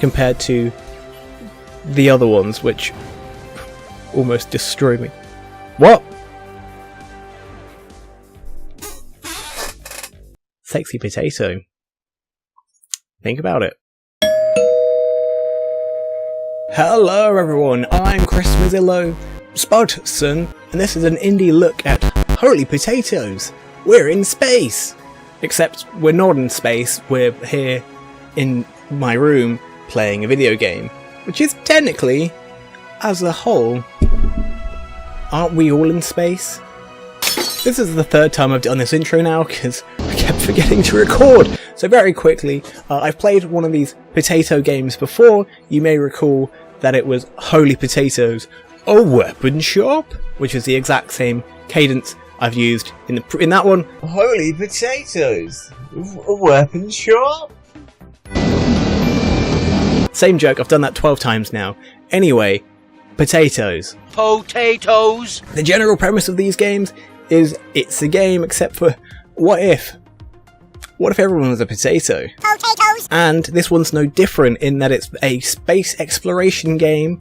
compared to the other ones, which almost destroyed me. What? Sexy potato. Think about it. Hello everyone, I'm Chris Mozillo Spudson, and this is an indie look at Holy Potatoes. We're in space! Except we're not in space, we're here in my room playing a video game. Which is technically, as a whole, aren't we all in space? This is the third time I've done this intro now, because I kept forgetting to record. So very quickly, I've played one of these potato games before. You may recall that it was Holy Potatoes, a weapon shop, which is the exact same cadence I've used in that one. Holy Potatoes, a weapon shop? Same joke, I've done that 12 times now. Anyway, potatoes. Potatoes! The general premise of these games is it's a game except for what if? What if everyone was a potato? Potatoes! And this one's no different in that it's a space exploration game,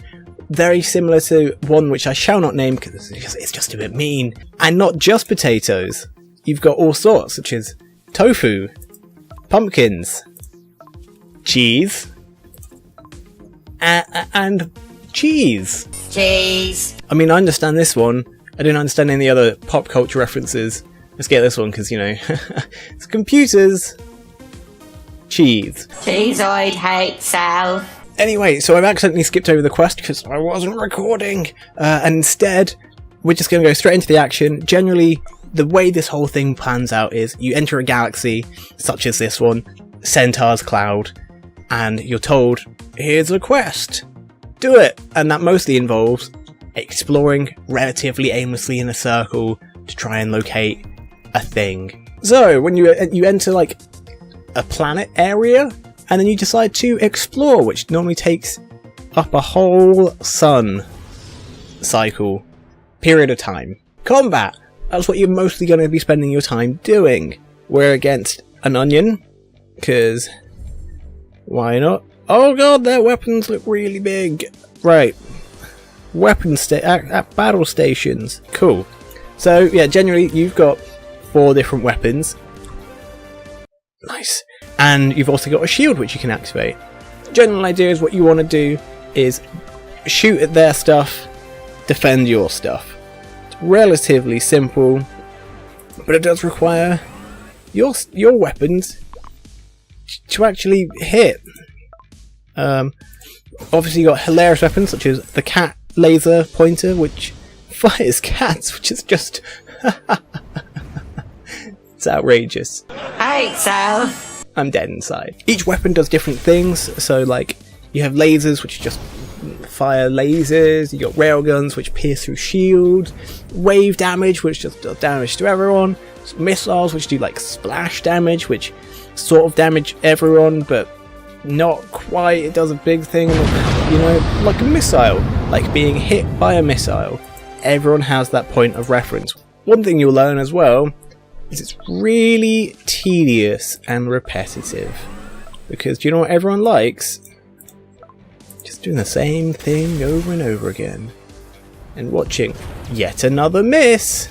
very similar to one which I shall not name because it's just a bit mean. And not just potatoes. You've got all sorts, such as tofu, pumpkins, cheese, and cheese. Cheese. I mean, I understand this one. I don't understand any other pop culture references. Let's get this one because, you know, it's computers. Cheese. Cheeseoid hate Sal. Anyway, so I've accidentally skipped over the quest because I wasn't recording. And instead, we're just going to go straight into the action. Generally, the way this whole thing plans out is you enter a galaxy, such as this one, Centaur's Cloud, and you're told, here's a quest. Do it. And that mostly involves exploring relatively aimlessly in a circle to try and locate a thing. So when you enter like a planet area, and then you decide to explore, which normally takes up a whole sun cycle period of time. Combat, that's what you're mostly going to be spending your time doing. We're against an onion, because why not? Oh god, their weapons look really big. Right, battle stations. Cool. So yeah, generally you've got 4 different weapons. Nice. And you've also got a shield which you can activate. General idea is what you want to do is shoot at their stuff, defend your stuff. It's relatively simple, but it does require your weapons to actually hit. Obviously you got hilarious weapons such as the cat laser pointer, which fires cats, which is just it's outrageous. Hate Sal. I'm dead inside. Each weapon does different things, so like you have lasers which just fire lasers, you got railguns which pierce through shields, wave damage which just does damage to everyone, missiles which do like splash damage which sort of damage everyone but not quite, it does a big thing, you know, like a missile, like being hit by a missile. Everyone has that point of reference. One thing you'll learn as well is it's really tedious and repetitive. Because do you know what everyone likes? Just doing the same thing over and over again. And watching yet another miss.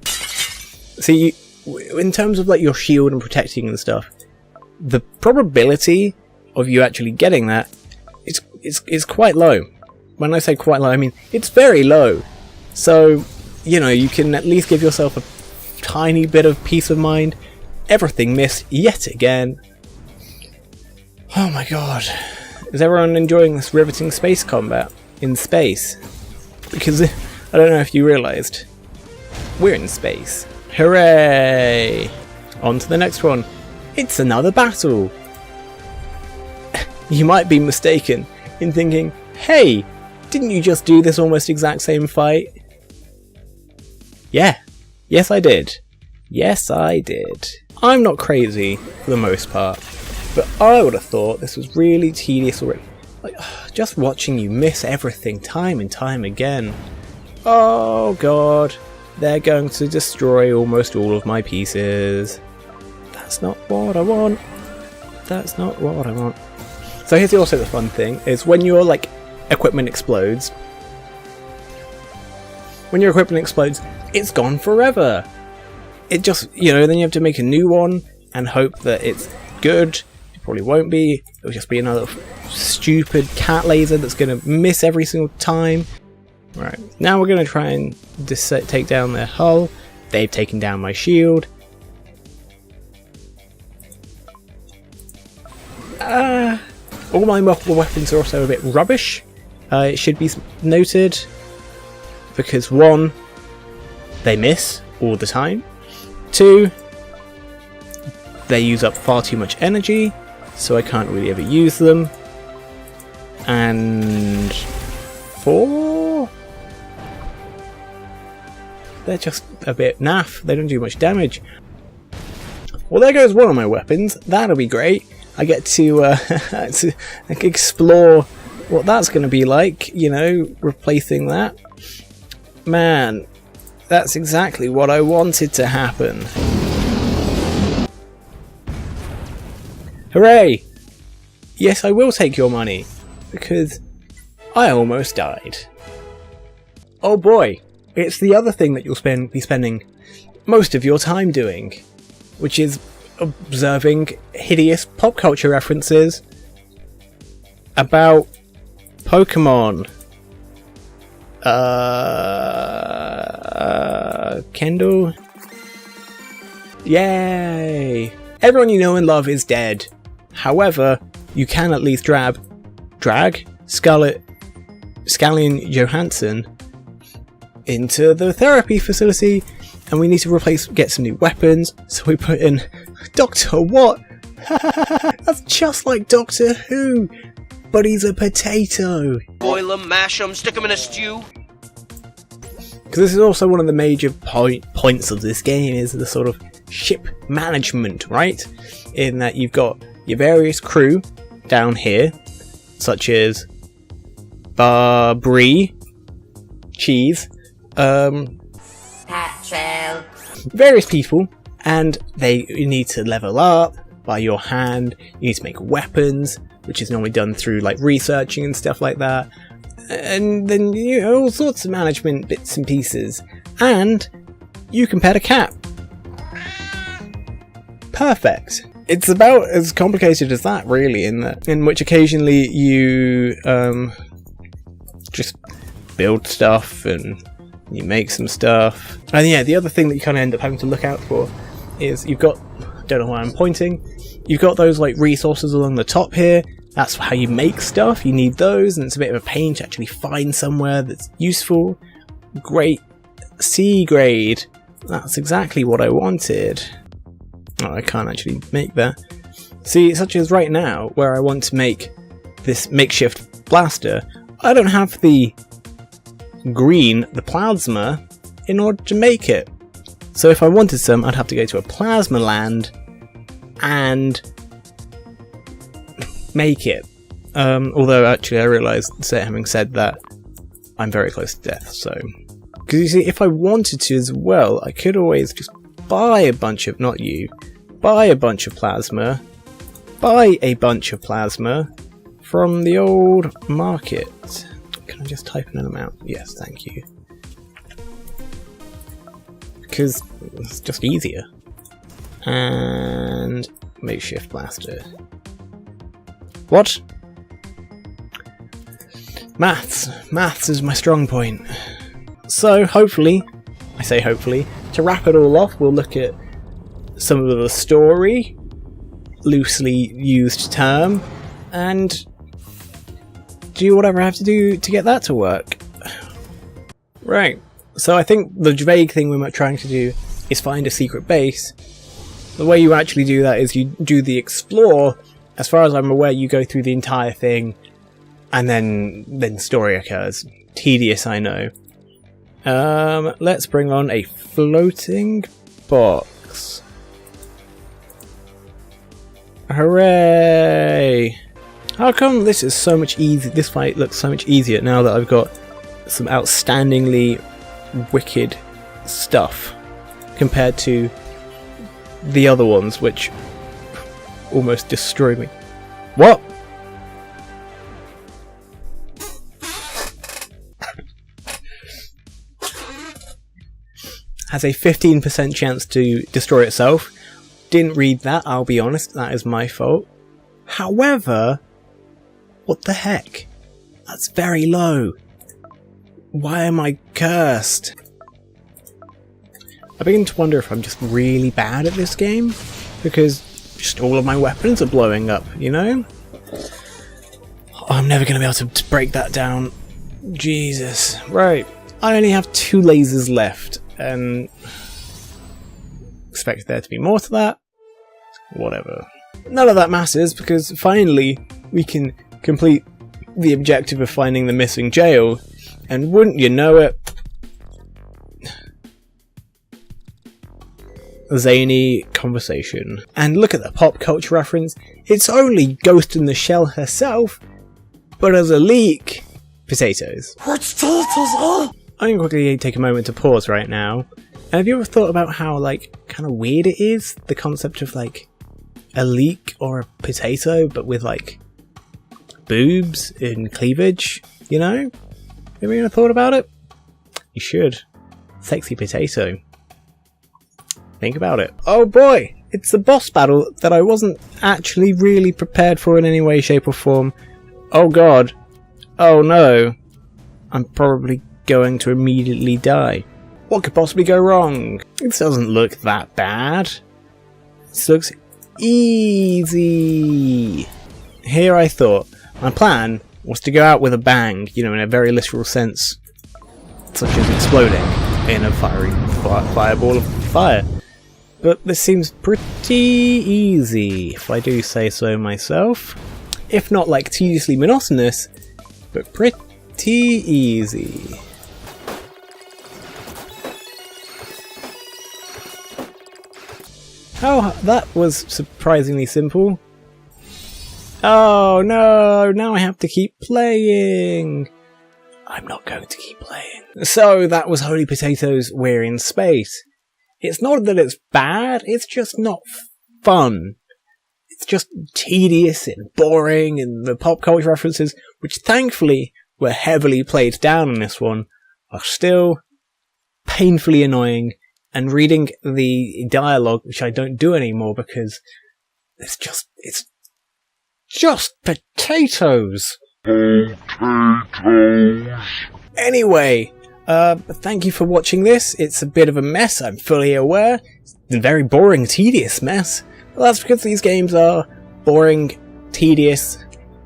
See, in terms of like your shield and protecting and stuff, the probability of you actually getting that is quite low. When I say quite low, I mean it's very low. So, you know, you can at least give yourself a tiny bit of peace of mind. Everything missed yet again. Oh my god. Is everyone enjoying this riveting space combat in space? Because I don't know if you realised, we're in space. Hooray! On to the next one. It's another battle. You might be mistaken in thinking, hey, didn't you just do this almost exact same fight? Yeah. Yes, I did. Yes, I did. I'm not crazy, for the most part, but I would have thought this was really tedious already. Like, just watching you miss everything time and time again. Oh god, they're going to destroy almost all of my pieces. That's not what I want. That's not what I want. So here's also the fun thing, is when your like equipment explodes, it's gone forever. It just, you know, then you have to make a new one and hope that it's good. It probably won't be. It'll just be another stupid cat laser that's going to miss every single time. Right, now we're going to try and take down their hull. They've taken down my shield. All my multiple weapons are also a bit rubbish. It should be noted, because 1, they miss all the time. 2, they use up far too much energy, so I can't really ever use them. And 4, they're just a bit naff. They don't do much damage. Well, there goes one of my weapons. That'll be great. I get to, to explore what that's going to be like, you know, replacing that. Man, that's exactly what I wanted to happen. Hooray! Yes, I will take your money, because I almost died. Oh boy, it's the other thing that you'll be spending most of your time doing, which is observing hideous pop culture references about Pokemon. Kendall? Yay! Everyone you know and love is dead. However, you can at least drag Scarlett Johansson into the therapy facility, and we need to get some new weapons, so we put in Doctor What? That's just like Doctor Who, but he's a potato. Boil 'em, mash 'em, stick 'em in a stew. Because this is also one of the major points of this game, is the sort of ship management, right? In that you've got your various crew down here, such as Brie, Cheese, Petrol. various people, and you need to level up by your hand. You need to make weapons, which is normally done through like researching and stuff like that, and then you know, all sorts of management bits and pieces, and you can pet a cat. Perfect. It's about as complicated as that, really, in which occasionally you just build stuff and you make some stuff. And yeah, the other thing that you kind of end up having to look out for is you've got, I don't know why I'm pointing, you've got those like resources along the top here. That's how you make stuff. You need those, and it's a bit of a pain to actually find somewhere that's useful. Great. C grade. That's exactly what I wanted. Oh, I can't actually make that. See, such as right now, where I want to make this makeshift blaster, I don't have the green, the plasma, in order to make it. So if I wanted some, I'd have to go to a plasma land and make it. Although actually I realised, having said that, I'm very close to death, so... Because you see, if I wanted to as well, I could always just buy a bunch of, buy a bunch of plasma from the old market. Can I just type in an amount? Yes, thank you. Because it's just easier. And makeshift blaster. What? Maths is my strong point. So hopefully, I say hopefully, to wrap it all off, we'll look at some of the story, loosely used term, and do whatever I have to do to get that to work. Right, so I think the vague thing we're trying to do is find a secret base. The way you actually do that is you do the explore. As far as I'm aware, you go through the entire thing, and then story occurs. Tedious, I know. Let's bring on a floating box. Hooray! How come this is so much easier? This fight looks so much easier now that I've got some outstandingly wicked stuff compared to the other ones, which almost destroyed me. What? has a 15% chance to destroy itself. Didn't read that, I'll be honest, that is my fault. However, what the heck? That's very low. Why am I cursed? I begin to wonder if I'm just really bad at this game, because just all of my weapons are blowing up, you know? Oh, I'm never going to be able to break that down. Jesus. Right. I only have 2 lasers left, and expect there to be more to that. Whatever. None of that matters, because finally we can complete the objective of finding the missing jail, and wouldn't you know it, zany conversation. And look at the pop culture reference, it's only Ghost in the Shell herself, but as a leak, potatoes. What's potatoes? I'm going to quickly take a moment to pause right now. And have you ever thought about how, like, kind of weird it is, the concept of, like, a leek or a potato, but with, like, boobs and cleavage, you know? Have you ever thought about it? You should. Sexy potato. Think about it. Oh boy! It's the boss battle that I wasn't actually really prepared for in any way, shape or form. Oh god. Oh no. I'm probably going to immediately die. What could possibly go wrong? This doesn't look that bad. This looks easy. Here I thought my plan was to go out with a bang, you know, in a very literal sense, such as exploding in a fireball of fire. But this seems pretty easy, if I do say so myself. If not like tediously monotonous, but pretty easy. Oh, that was surprisingly simple. Oh no, now I have to keep playing. I'm not going to keep playing. So that was Holy Potatoes, We're in Space. It's not that it's bad, it's just not fun. It's just tedious and boring, and the pop culture references, which thankfully were heavily played down in this one, are still painfully annoying, and reading the dialogue, which I don't do anymore because it's just potatoes. Anyway, thank you for watching this. It's a bit of a mess, I'm fully aware. It's a very boring, tedious mess. Well, that's because these games are boring, tedious,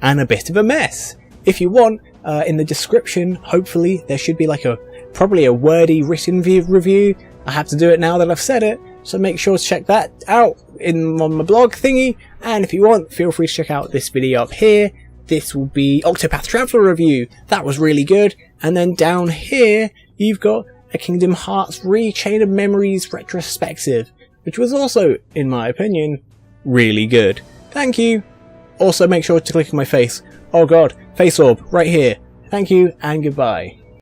and a bit of a mess. If you want, in the description, hopefully, there should be like probably a wordy written review. I have to do it now that I've said it, so make sure to check that out on my blog thingy. And if you want, feel free to check out this video up here. This will be Octopath Traveler review. That was really good. And then down here, you've got a Kingdom Hearts Chain of Memories retrospective, which was also, in my opinion, really good. Thank you. Also, make sure to click on my face. Oh god, face orb, right here. Thank you, and goodbye.